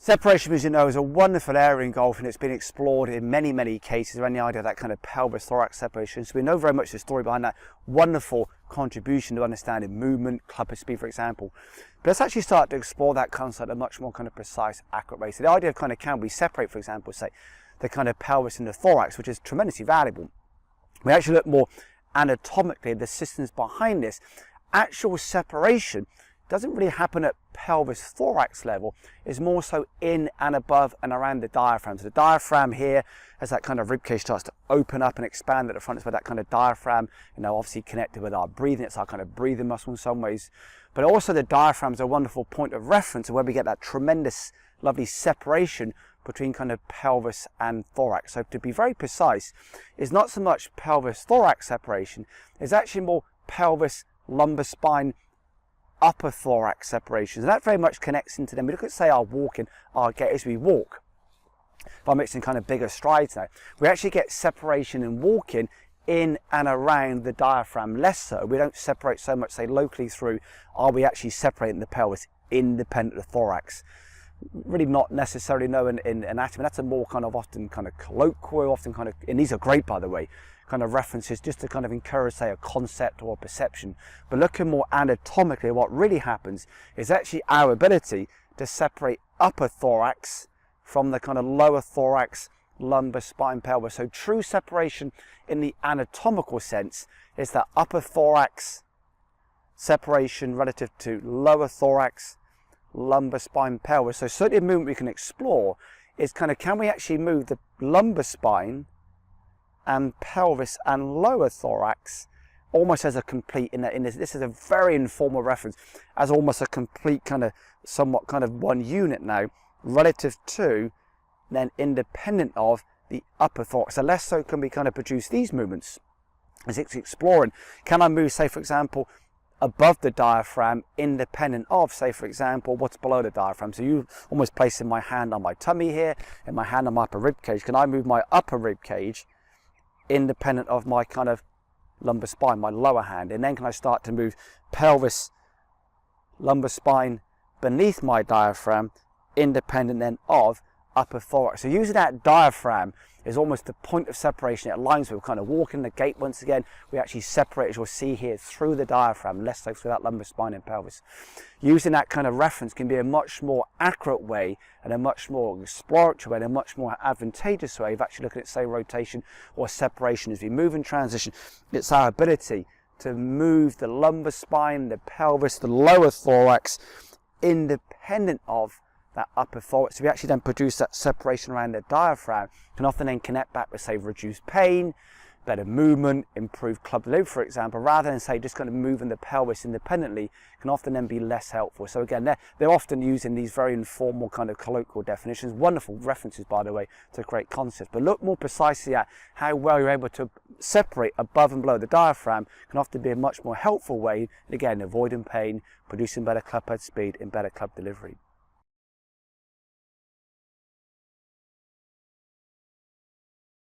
Separation, as you know, is a wonderful area in golf, and it's been explored in many cases around the idea of that kind of pelvis thorax separation. So we know very much the story behind that wonderful contribution to understanding movement, club head speed, for example. But let's actually start to explore that concept in a much more kind of precise, accurate way. So the idea of kind of can we separate, for example, say the kind of pelvis and the thorax, which is tremendously valuable. We actually look more anatomically at the systems behind this. Actual separation doesn't really happen at pelvis thorax level. It's more so in and above and around the diaphragm. So the diaphragm here, as that kind of ribcage starts to open up and expand at the front, it's where that kind of diaphragm, obviously connected with our breathing. It's our kind of breathing muscle in some ways. But also the diaphragm is a wonderful point of reference where we get that tremendous, lovely separation between kind of pelvis and thorax. So to be very precise, it's not so much pelvis thorax separation, it's actually more pelvis, lumbar spine, upper thorax separations, and that very much connects into them. We look at, say, our walking, our gait as we walk. If I'm mixing kind of bigger strides now, we actually get separation in walking in and around the diaphragm, less so. We don't separate so much, say, locally through. Are we actually separating the pelvis independent of the thorax? Really not necessarily known in anatomy. That's a more kind of often kind of colloquial, often kind of, and these are great, by the way, kind of references just to kind of encourage, say, a concept or a perception. But looking more anatomically, what really happens is actually our ability to separate upper thorax from the kind of lower thorax, lumbar spine, pelvis. So true separation in the anatomical sense is that upper thorax separation relative to lower thorax, lumbar spine, pelvis. So certainly a movement we can explore is kind of, can we actually move the lumbar spine and pelvis and lower thorax almost as a complete, this is a very informal reference, as almost a complete kind of, somewhat kind of one unit now, relative to, then independent of the upper thorax. So less so can we kind of produce these movements as it's exploring. Can I move, say, for example, above the diaphragm, independent of, say, for example, what's below the diaphragm? So you almost placing my hand on my tummy here and my hand on my upper rib cage. Can I move my upper rib cage independent of my kind of lumbar spine, my lower hand? And then can I start to move pelvis, lumbar spine beneath my diaphragm, independent then of upper thorax? So using that diaphragm is almost the point of separation. It aligns with kind of walking the gait. Once again, we actually separate, as you'll see here, through the diaphragm, less so through that lumbar spine and pelvis. Using that kind of reference can be a much more accurate way and a much more exploratory way and a much more advantageous way of actually looking at, say, rotation or separation. As we move and transition, it's our ability to move the lumbar spine, the pelvis, the lower thorax, independent of that upper thorax. So we actually then produce that separation around the diaphragm, can often then connect back with, say, reduced pain, better movement, improved club delivery, for example, rather than, say, just kind of moving the pelvis independently, can often then be less helpful. So again, they're often using these very informal kind of colloquial definitions, wonderful references, by the way, to great concepts. But look more precisely at how well you're able to separate above and below the diaphragm, can often be a much more helpful way, again, avoiding pain, producing better club head speed and better club delivery.